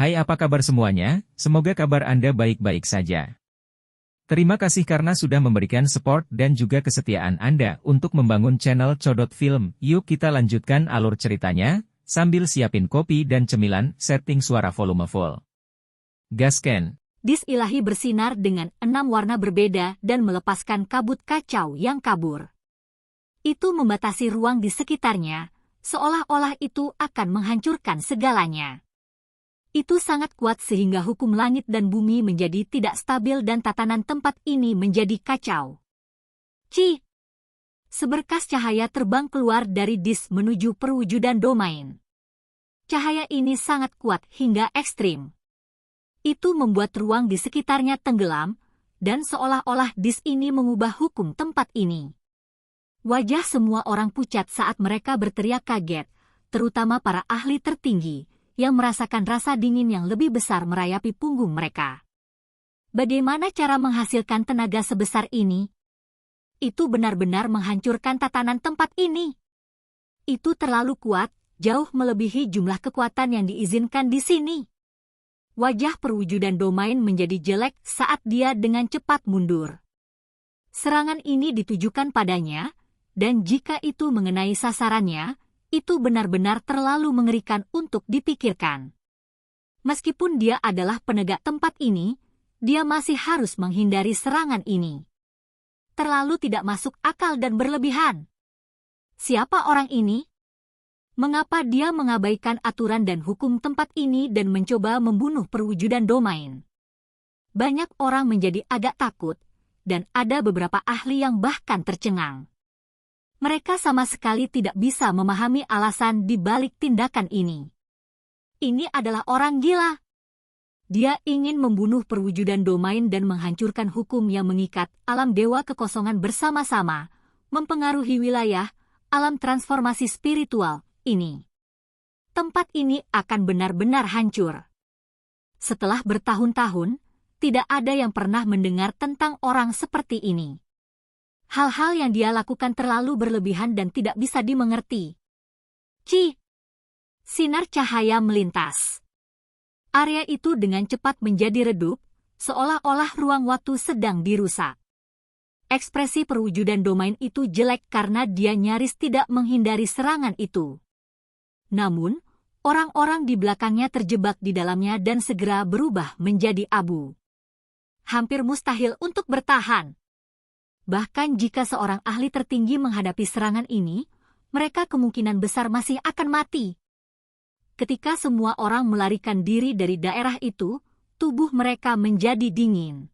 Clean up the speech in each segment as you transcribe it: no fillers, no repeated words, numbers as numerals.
Hai, apa kabar semuanya? Semoga kabar Anda baik-baik saja. Terima kasih karena sudah memberikan support dan juga kesetiaan Anda untuk membangun channel Codot Film. Yuk kita lanjutkan alur ceritanya, sambil siapin kopi dan cemilan, setting suara volume full. Gasken. Dis ilahi bersinar dengan 6 warna berbeda dan melepaskan kabut kacau yang kabur. Itu membatasi ruang di sekitarnya, seolah-olah itu akan menghancurkan segalanya. Itu sangat kuat sehingga hukum langit dan bumi menjadi tidak stabil dan tatanan tempat ini menjadi kacau. Seberkas cahaya terbang keluar dari dis menuju perwujudan domain. Cahaya ini sangat kuat hingga ekstrim. Itu membuat ruang di sekitarnya tenggelam, dan seolah-olah dis ini mengubah hukum tempat ini. Wajah semua orang pucat saat mereka berteriak kaget, terutama para ahli tertinggi, yang merasakan rasa dingin yang lebih besar merayapi punggung mereka. Bagaimana cara menghasilkan tenaga sebesar ini? Itu benar-benar menghancurkan tatanan tempat ini. Itu terlalu kuat, jauh melebihi jumlah kekuatan yang diizinkan di sini. Wajah perwujudan domain menjadi jelek saat dia dengan cepat mundur. Serangan ini ditujukan padanya, dan jika itu mengenai sasarannya, itu benar-benar terlalu mengerikan untuk dipikirkan. Meskipun dia adalah penegak tempat ini, dia masih harus menghindari serangan ini. Terlalu tidak masuk akal dan berlebihan. Siapa orang ini? Mengapa dia mengabaikan aturan dan hukum tempat ini dan mencoba membunuh perwujudan domain? Banyak orang menjadi agak takut, dan ada beberapa ahli yang bahkan tercengang. Mereka sama sekali tidak bisa memahami alasan di balik tindakan ini. Ini adalah orang gila. Dia ingin membunuh perwujudan domain dan menghancurkan hukum yang mengikat alam dewa kekosongan bersama-sama, mempengaruhi wilayah, alam transformasi spiritual ini. Tempat ini akan benar-benar hancur. Setelah bertahun-tahun, tidak ada yang pernah mendengar tentang orang seperti ini. Hal-hal yang dia lakukan terlalu berlebihan dan tidak bisa dimengerti. Sinar cahaya melintas. Area itu dengan cepat menjadi redup, seolah-olah ruang waktu sedang dirusak. Ekspresi perwujudan domain itu jelek karena dia nyaris tidak menghindari serangan itu. Namun, orang-orang di belakangnya terjebak di dalamnya dan segera berubah menjadi abu. Hampir mustahil untuk bertahan. Bahkan jika seorang ahli tertinggi menghadapi serangan ini, mereka kemungkinan besar masih akan mati. Ketika semua orang melarikan diri dari daerah itu, tubuh mereka menjadi dingin.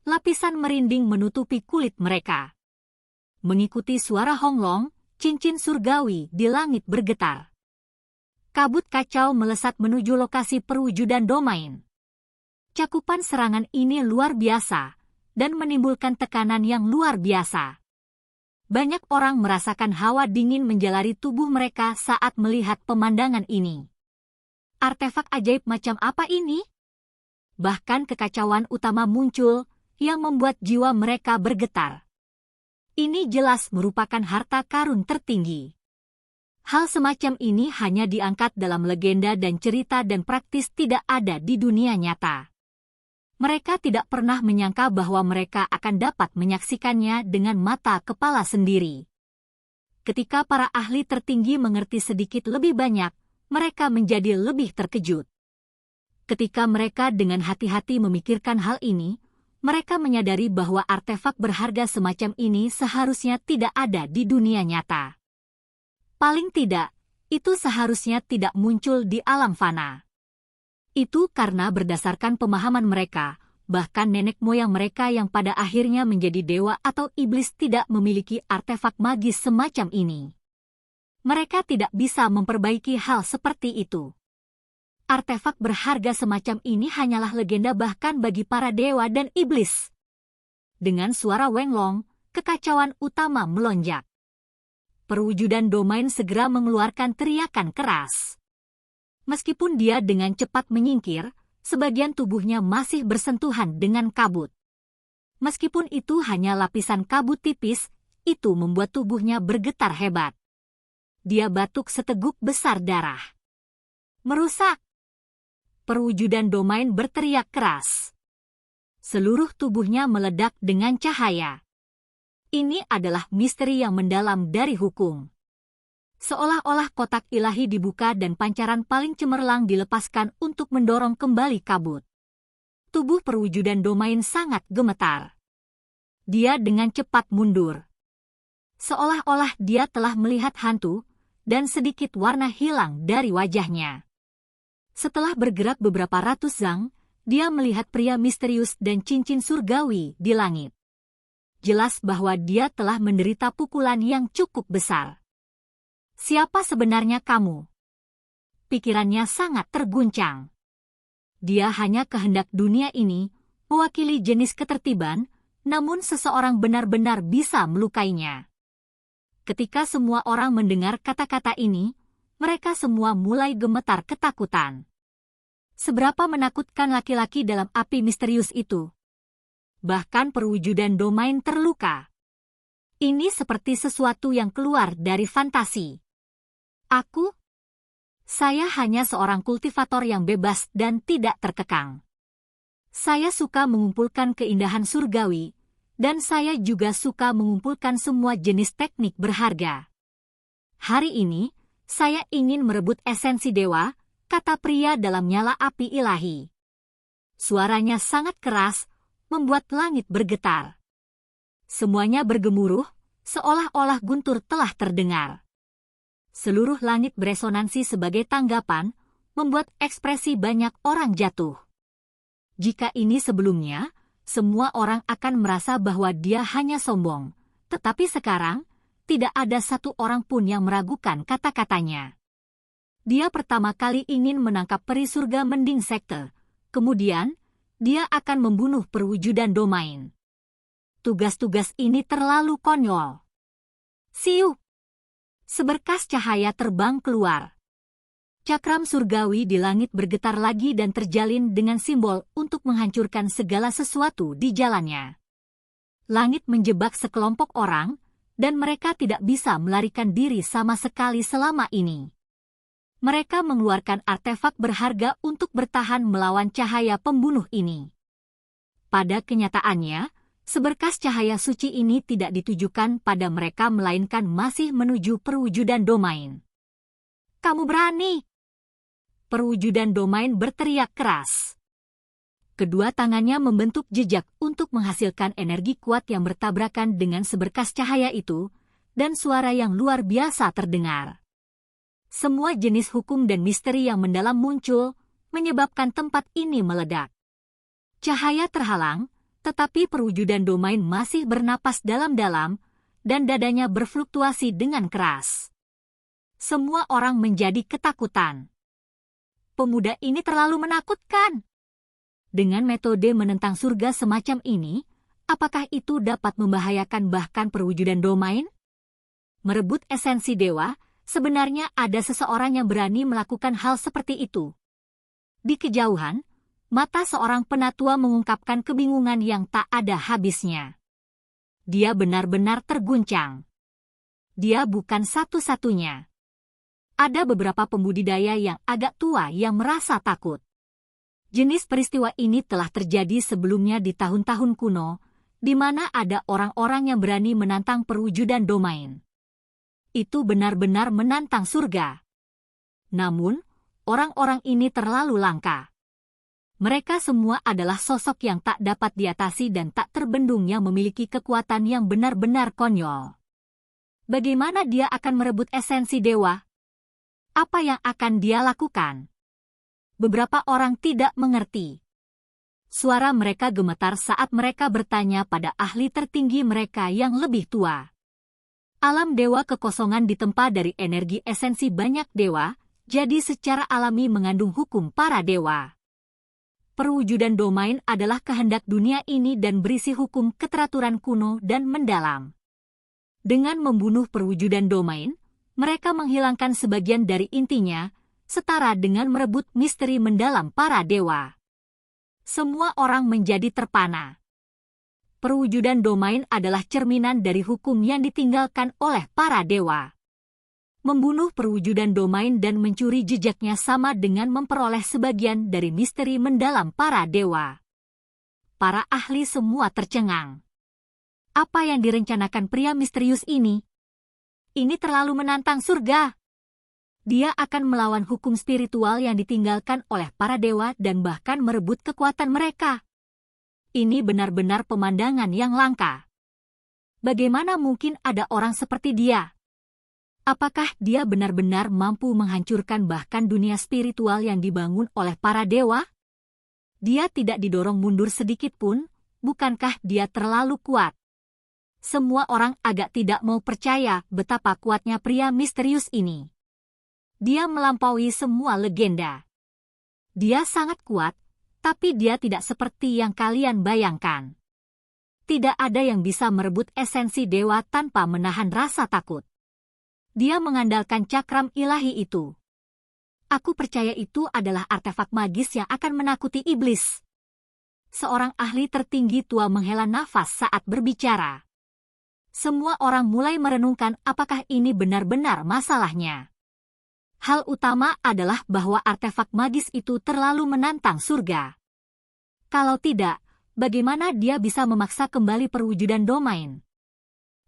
Lapisan merinding menutupi kulit mereka. Mengikuti suara honglong, cincin surgawi di langit bergetar. Kabut kacau melesat menuju lokasi perwujudan domain. Cakupan serangan ini luar biasa, dan menimbulkan tekanan yang luar biasa. Banyak orang merasakan hawa dingin menjalari tubuh mereka saat melihat pemandangan ini. Artefak ajaib macam apa ini? Bahkan kekacauan utama muncul, yang membuat jiwa mereka bergetar. Ini jelas merupakan harta karun tertinggi. Hal semacam ini hanya diangkat dalam legenda dan cerita dan praktis tidak ada di dunia nyata. Mereka tidak pernah menyangka bahwa mereka akan dapat menyaksikannya dengan mata kepala sendiri. Ketika para ahli tertinggi mengerti sedikit lebih banyak, mereka menjadi lebih terkejut. Ketika mereka dengan hati-hati memikirkan hal ini, mereka menyadari bahwa artefak berharga semacam ini seharusnya tidak ada di dunia nyata. Paling tidak, itu seharusnya tidak muncul di alam fana. Itu karena berdasarkan pemahaman mereka, bahkan nenek moyang mereka yang pada akhirnya menjadi dewa atau iblis tidak memiliki artefak magis semacam ini. Mereka tidak bisa memperbaiki hal seperti itu. Artefak berharga semacam ini hanyalah legenda bahkan bagi para dewa dan iblis. Dengan suara wenglong, kekacauan utama melonjak. Perwujudan domain segera mengeluarkan teriakan keras. Meskipun dia dengan cepat menyingkir, sebagian tubuhnya masih bersentuhan dengan kabut. Meskipun itu hanya lapisan kabut tipis, itu membuat tubuhnya bergetar hebat. Dia batuk seteguk besar darah. Merusak. Perwujudan domain berteriak keras. Seluruh tubuhnya meledak dengan cahaya. Ini adalah misteri yang mendalam dari hukum. Seolah-olah kotak ilahi dibuka dan pancaran paling cemerlang dilepaskan untuk mendorong kembali kabut. Tubuh perwujudan domain sangat gemetar. Dia dengan cepat mundur. Seolah-olah dia telah melihat hantu, dan sedikit warna hilang dari wajahnya. Setelah bergerak beberapa ratus zang, dia melihat pria misterius dan cincin surgawi di langit. Jelas bahwa dia telah menderita pukulan yang cukup besar. Siapa sebenarnya kamu? Pikirannya sangat terguncang. Dia hanya kehendak dunia ini, mewakili jenis ketertiban, namun seseorang benar-benar bisa melukainya. Ketika semua orang mendengar kata-kata ini, mereka semua mulai gemetar ketakutan. Seberapa menakutkan laki-laki dalam api misterius itu? Bahkan perwujudan domain terluka. Ini seperti sesuatu yang keluar dari fantasi. Saya hanya seorang kultivator yang bebas dan tidak terkekang. Saya suka mengumpulkan keindahan surgawi, dan saya juga suka mengumpulkan semua jenis teknik berharga. Hari ini, saya ingin merebut esensi dewa, kata pria dalam nyala api ilahi. Suaranya sangat keras, membuat langit bergetar. Semuanya bergemuruh, seolah-olah guntur telah terdengar. Seluruh langit beresonansi sebagai tanggapan, membuat ekspresi banyak orang jatuh. Jika ini sebelumnya, semua orang akan merasa bahwa dia hanya sombong, tetapi sekarang, tidak ada satu orang pun yang meragukan kata-katanya. Dia pertama kali ingin menangkap peri surga mending sekte, kemudian, dia akan membunuh perwujudan domain. Tugas-tugas ini terlalu konyol. Siu! Seberkas cahaya terbang keluar. Cakram surgawi di langit bergetar lagi dan terjalin dengan simbol untuk menghancurkan segala sesuatu di jalannya. Langit menjebak sekelompok orang, dan mereka tidak bisa melarikan diri sama sekali selama ini. Mereka mengeluarkan artefak berharga untuk bertahan melawan cahaya pembunuh ini. Pada kenyataannya, seberkas cahaya suci ini tidak ditujukan pada mereka melainkan masih menuju perwujudan domain. Kamu berani! Perwujudan domain berteriak keras. Kedua tangannya membentuk jejak untuk menghasilkan energi kuat yang bertabrakan dengan seberkas cahaya itu, dan suara yang luar biasa terdengar. Semua jenis hukum dan misteri yang mendalam muncul, menyebabkan tempat ini meledak. Cahaya terhalang, tetapi perwujudan domain masih bernapas dalam-dalam, dan dadanya berfluktuasi dengan keras. Semua orang menjadi ketakutan. Pemuda ini terlalu menakutkan. Dengan metode menentang surga semacam ini, apakah itu dapat membahayakan bahkan perwujudan domain? Merebut esensi dewa, sebenarnya ada seseorang yang berani melakukan hal seperti itu. Di kejauhan, mata seorang penatua mengungkapkan kebingungan yang tak ada habisnya. Dia benar-benar terguncang. Dia bukan satu-satunya. Ada beberapa pembudidaya yang agak tua yang merasa takut. Jenis peristiwa ini telah terjadi sebelumnya di tahun-tahun kuno, di mana ada orang-orang yang berani menantang perwujudan domain. Itu benar-benar menantang surga. Namun, orang-orang ini terlalu langka. Mereka semua adalah sosok yang tak dapat diatasi dan tak terbendung yang memiliki kekuatan yang benar-benar konyol. Bagaimana dia akan merebut esensi dewa? Apa yang akan dia lakukan? Beberapa orang tidak mengerti. Suara mereka gemetar saat mereka bertanya pada ahli tertinggi mereka yang lebih tua. Alam dewa kekosongan ditempa dari energi esensi banyak dewa, jadi secara alami mengandung hukum para dewa. Perwujudan domain adalah kehendak dunia ini dan berisi hukum keteraturan kuno dan mendalam. Dengan membunuh perwujudan domain, mereka menghilangkan sebagian dari intinya, setara dengan merebut misteri mendalam para dewa. Semua orang menjadi terpana. Perwujudan domain adalah cerminan dari hukum yang ditinggalkan oleh para dewa. Membunuh perwujudan domain dan mencuri jejaknya sama dengan memperoleh sebagian dari misteri mendalam para dewa. Para ahli semua tercengang. Apa yang direncanakan pria misterius ini? Ini terlalu menantang surga. Dia akan melawan hukum spiritual yang ditinggalkan oleh para dewa dan bahkan merebut kekuatan mereka. Ini benar-benar pemandangan yang langka. Bagaimana mungkin ada orang seperti dia? Apakah dia benar-benar mampu menghancurkan bahkan dunia spiritual yang dibangun oleh para dewa? Dia tidak didorong mundur sedikit pun, bukankah dia terlalu kuat? Semua orang agak tidak mau percaya betapa kuatnya pria misterius ini. Dia melampaui semua legenda. Dia sangat kuat, tapi dia tidak seperti yang kalian bayangkan. Tidak ada yang bisa merebut esensi dewa tanpa menahan rasa takut. Dia mengandalkan cakram ilahi itu. Aku percaya itu adalah artefak magis yang akan menakuti iblis. Seorang ahli tertinggi tua menghela nafas saat berbicara. Semua orang mulai merenungkan apakah ini benar-benar masalahnya. Hal utama adalah bahwa artefak magis itu terlalu menantang surga. Kalau tidak, bagaimana dia bisa memaksa kembali perwujudan domain?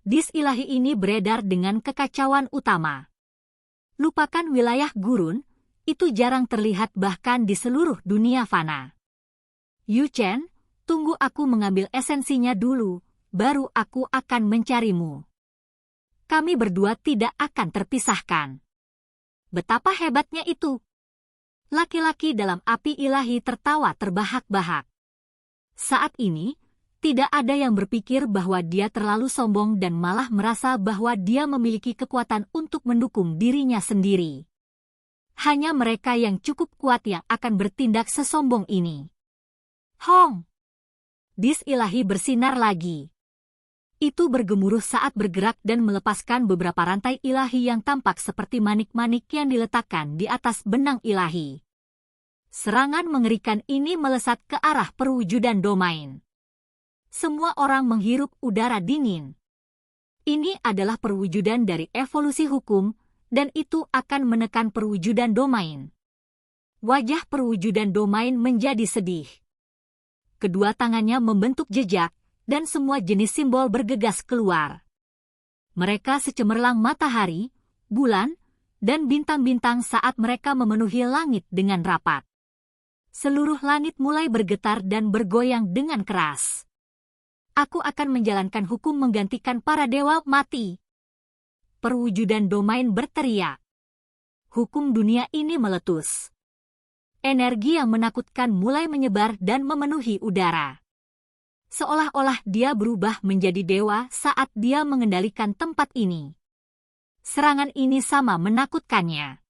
Dis ilahi ini beredar dengan kekacauan utama. Lupakan wilayah gurun, itu jarang terlihat bahkan di seluruh dunia fana. Yu Chen, tunggu aku mengambil esensinya dulu, baru aku akan mencarimu. Kami berdua tidak akan terpisahkan. Betapa hebatnya itu. Laki-laki dalam api ilahi tertawa terbahak-bahak. Saat ini, tidak ada yang berpikir bahwa dia terlalu sombong dan malah merasa bahwa dia memiliki kekuatan untuk mendukung dirinya sendiri. Hanya mereka yang cukup kuat yang akan bertindak sesombong ini. Hong! Dis ilahi bersinar lagi. Itu bergemuruh saat bergerak dan melepaskan beberapa rantai ilahi yang tampak seperti manik-manik yang diletakkan di atas benang ilahi. Serangan mengerikan ini melesat ke arah perwujudan domain. Semua orang menghirup udara dingin. Ini adalah perwujudan dari evolusi hukum, dan itu akan menekan perwujudan domain. Wajah perwujudan domain menjadi sedih. Kedua tangannya membentuk jejak, dan semua jenis simbol bergegas keluar. Mereka secemerlang matahari, bulan, dan bintang-bintang saat mereka memenuhi langit dengan rapat. Seluruh langit mulai bergetar dan bergoyang dengan keras. Aku akan menjalankan hukum menggantikan para dewa mati. Perwujudan domain berteriak. Hukum dunia ini meletus. Energi yang menakutkan mulai menyebar dan memenuhi udara. Seolah-olah dia berubah menjadi dewa saat dia mengendalikan tempat ini. Serangan ini sama menakutkannya.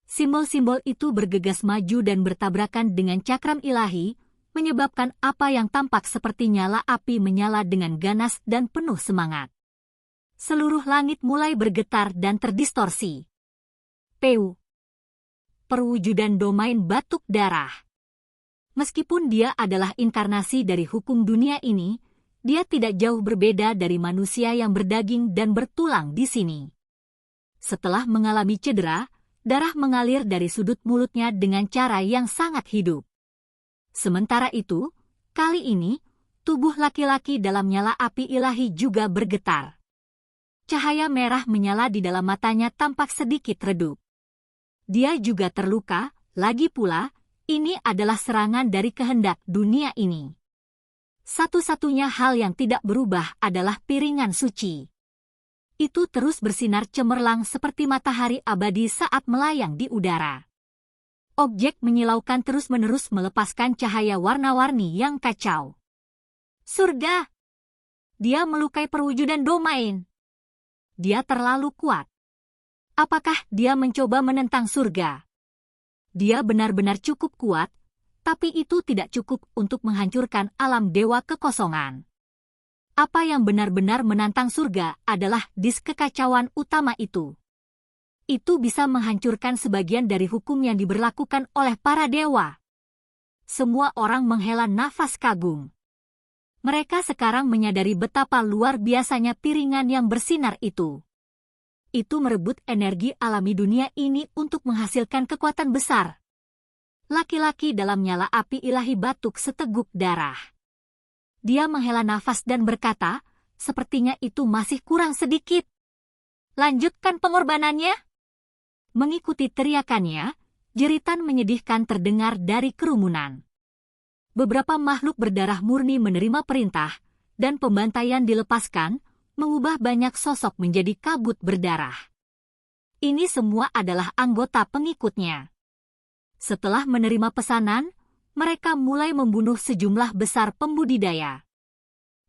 Simbol-simbol itu bergegas maju dan bertabrakan dengan cakram ilahi, menyebabkan apa yang tampak seperti nyala api menyala dengan ganas dan penuh semangat. Seluruh langit mulai bergetar dan terdistorsi. Peu. Perwujudan domain batuk darah. Meskipun dia adalah inkarnasi dari hukum dunia ini, dia tidak jauh berbeda dari manusia yang berdaging dan bertulang di sini. Setelah mengalami cedera, darah mengalir dari sudut mulutnya dengan cara yang sangat hidup. Sementara itu, kali ini, tubuh laki-laki dalam nyala api ilahi juga bergetar. Cahaya merah menyala di dalam matanya tampak sedikit redup. Dia juga terluka, lagi pula, ini adalah serangan dari kehendak dunia ini. Satu-satunya hal yang tidak berubah adalah piringan suci. Itu terus bersinar cemerlang seperti matahari abadi saat melayang di udara. Objek menyilaukan terus-menerus melepaskan cahaya warna-warni yang kacau. Surga! Dia melukai perwujudan domain. Dia terlalu kuat. Apakah dia mencoba menentang surga? Dia benar-benar cukup kuat, tapi itu tidak cukup untuk menghancurkan alam dewa kekosongan. Apa yang benar-benar menantang surga adalah dis kekacauan utama itu. Itu bisa menghancurkan sebagian dari hukum yang diberlakukan oleh para dewa. Semua orang menghela nafas kagum. Mereka sekarang menyadari betapa luar biasanya piringan yang bersinar itu. itu merebut energi alami dunia ini untuk menghasilkan kekuatan besar. Laki-laki dalam nyala api ilahi batuk seteguk darah. Dia menghela nafas dan berkata, sepertinya itu masih kurang sedikit. Lanjutkan pengorbanannya. Mengikuti teriakannya, jeritan menyedihkan terdengar dari kerumunan. Beberapa makhluk berdarah murni menerima perintah, dan pembantaian dilepaskan, mengubah banyak sosok menjadi kabut berdarah. Ini semua adalah anggota pengikutnya. Setelah menerima pesanan, mereka mulai membunuh sejumlah besar pembudidaya.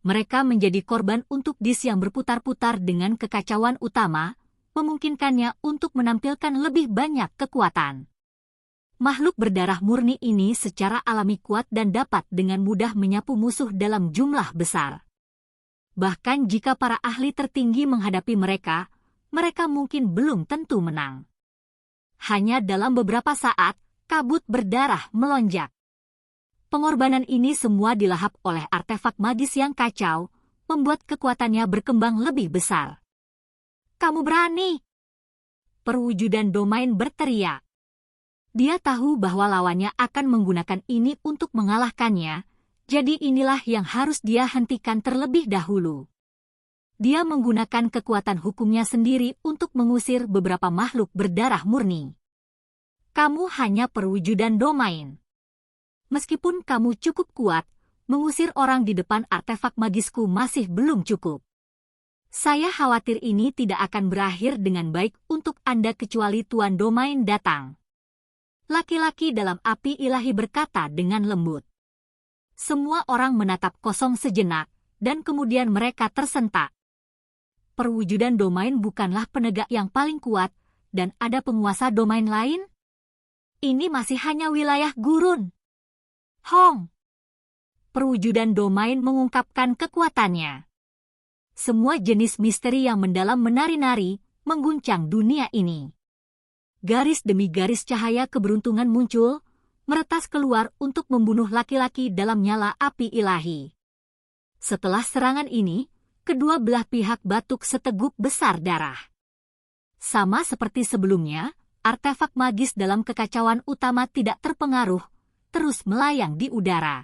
Mereka menjadi korban untuk dis yang berputar-putar dengan kekacauan utama, memungkinkannya untuk menampilkan lebih banyak kekuatan. Makhluk berdarah murni ini secara alami kuat dan dapat dengan mudah menyapu musuh dalam jumlah besar. Bahkan jika para ahli tertinggi menghadapi mereka, mereka mungkin belum tentu menang. Hanya dalam beberapa saat, kabut berdarah melonjak. Pengorbanan ini semua dilahap oleh artefak magis yang kacau, membuat kekuatannya berkembang lebih besar. Kamu berani! Perwujudan domain berteriak. Dia tahu bahwa lawannya akan menggunakan ini untuk mengalahkannya, jadi inilah yang harus dia hentikan terlebih dahulu. Dia menggunakan kekuatan hukumnya sendiri untuk mengusir beberapa makhluk berdarah murni. Kamu hanya perwujudan domain. Meskipun kamu cukup kuat, mengusir orang di depan artefak magisku masih belum cukup. Saya khawatir ini tidak akan berakhir dengan baik untuk Anda kecuali Tuan Domain datang. Laki-laki dalam api ilahi berkata dengan lembut. Semua orang menatap kosong sejenak, dan kemudian mereka tersentak. Perwujudan domain bukanlah penegak yang paling kuat, dan ada penguasa domain lain? Ini masih hanya wilayah gurun. Hong! Perwujudan domain mengungkapkan kekuatannya. Semua jenis misteri yang mendalam menari-nari, mengguncang dunia ini. Garis demi garis cahaya keberuntungan muncul, meretas keluar untuk membunuh laki-laki dalam nyala api ilahi. Setelah serangan ini, kedua belah pihak batuk seteguk besar darah. Sama seperti sebelumnya, artefak magis dalam kekacauan utama tidak terpengaruh, terus melayang di udara.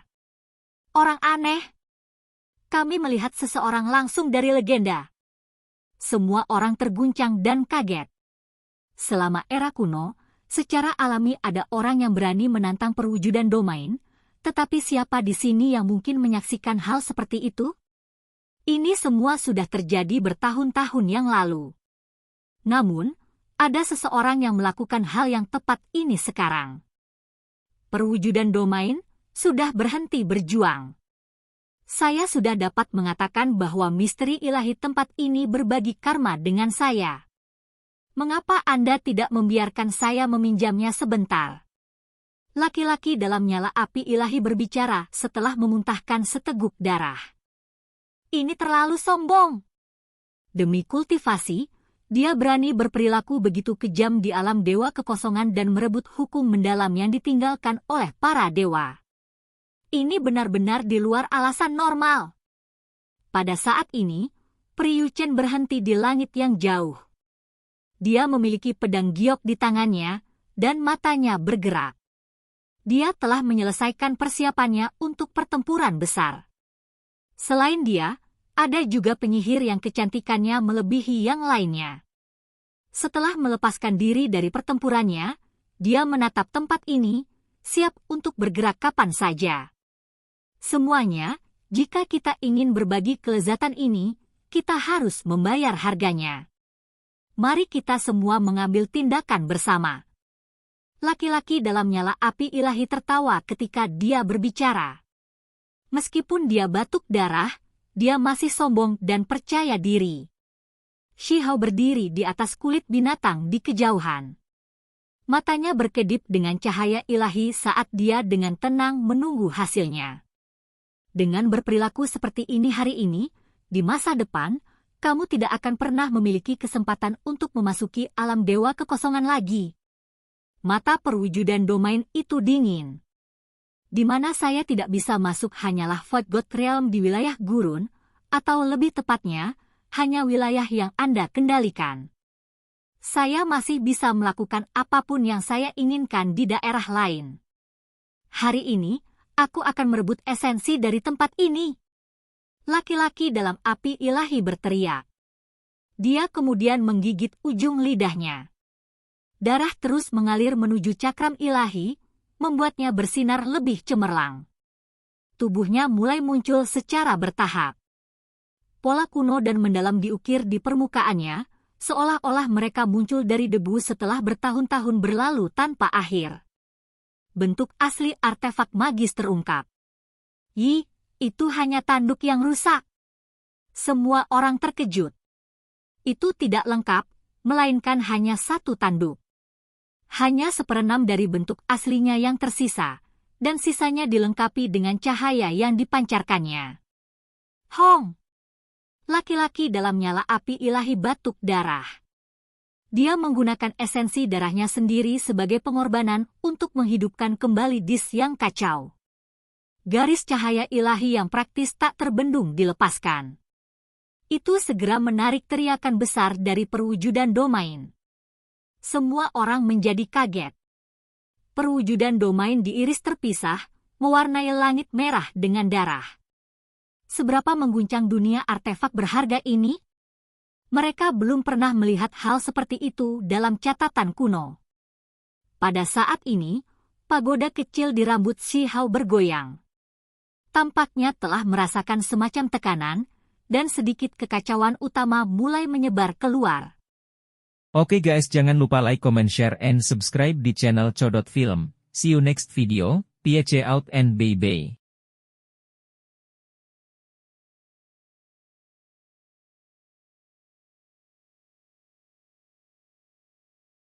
Orang aneh. Kami melihat seseorang langsung dari legenda. Semua orang terguncang dan kaget. Selama era kuno, secara alami ada orang yang berani menantang perwujudan domain, tetapi siapa di sini yang mungkin menyaksikan hal seperti itu? Ini semua sudah terjadi bertahun-tahun yang lalu. Namun, ada seseorang yang melakukan hal yang tepat ini sekarang. Perwujudan domain sudah berhenti berjuang. Saya sudah dapat mengatakan bahwa misteri ilahi tempat ini berbagi karma dengan saya. Mengapa Anda tidak membiarkan saya meminjamnya sebentar? Laki-laki dalam nyala api ilahi berbicara setelah memuntahkan seteguk darah. Ini terlalu sombong. Demi kultivasi, dia berani berperilaku begitu kejam di alam dewa kekosongan dan merebut hukum mendalam yang ditinggalkan oleh para dewa. Ini benar-benar di luar alasan normal. Pada saat ini, Priyu Chen berhenti di langit yang jauh. Dia memiliki pedang giok di tangannya, dan matanya bergerak. Dia telah menyelesaikan persiapannya untuk pertempuran besar. Selain dia, ada juga penyihir yang kecantikannya melebihi yang lainnya. Setelah melepaskan diri dari pertempurannya, dia menatap tempat ini, siap untuk bergerak kapan saja. Semuanya, jika kita ingin berbagi kelezatan ini, kita harus membayar harganya. Mari kita semua mengambil tindakan bersama. Laki-laki dalam nyala api ilahi tertawa ketika dia berbicara. Meskipun dia batuk darah, dia masih sombong dan percaya diri. Shihao berdiri di atas kulit binatang di kejauhan. Matanya berkedip dengan cahaya ilahi saat dia dengan tenang menunggu hasilnya. Dengan berperilaku seperti ini hari ini, di masa depan, kamu tidak akan pernah memiliki kesempatan untuk memasuki alam dewa kekosongan lagi. Mata perwujudan domain itu dingin. Di mana saya tidak bisa masuk hanyalah Void God Realm di wilayah gurun, atau lebih tepatnya, hanya wilayah yang Anda kendalikan. Saya masih bisa melakukan apapun yang saya inginkan di daerah lain. Hari ini, aku akan merebut esensi dari tempat ini. Laki-laki dalam api ilahi berteriak. Dia kemudian menggigit ujung lidahnya. Darah terus mengalir menuju cakram ilahi, membuatnya bersinar lebih cemerlang. Tubuhnya mulai muncul secara bertahap. Pola kuno dan mendalam diukir di permukaannya, seolah-olah mereka muncul dari debu setelah bertahun-tahun berlalu tanpa akhir. Bentuk asli artefak magis terungkap. Itu hanya tanduk yang rusak. Semua orang terkejut. Itu tidak lengkap, melainkan hanya satu tanduk. Hanya seperenam dari bentuk aslinya yang tersisa, dan sisanya dilengkapi dengan cahaya yang dipancarkannya. Hong! Laki-laki dalam nyala api ilahi batuk darah. Dia menggunakan esensi darahnya sendiri sebagai pengorbanan untuk menghidupkan kembali dis yang kacau. Garis cahaya ilahi yang praktis tak terbendung dilepaskan. Itu segera menarik teriakan besar dari perwujudan domain. Semua orang menjadi kaget. Perwujudan domain diiris terpisah, mewarnai langit merah dengan darah. Seberapa mengguncang dunia artefak berharga ini? Mereka belum pernah melihat hal seperti itu dalam catatan kuno. Pada saat ini, pagoda kecil di rambut Si Hao bergoyang. Tampaknya telah merasakan semacam tekanan, dan sedikit kekacauan utama mulai menyebar keluar. Oke guys, jangan lupa like, comment, share, and subscribe di channel Codot Film. See you next video, peace out and bye-bye.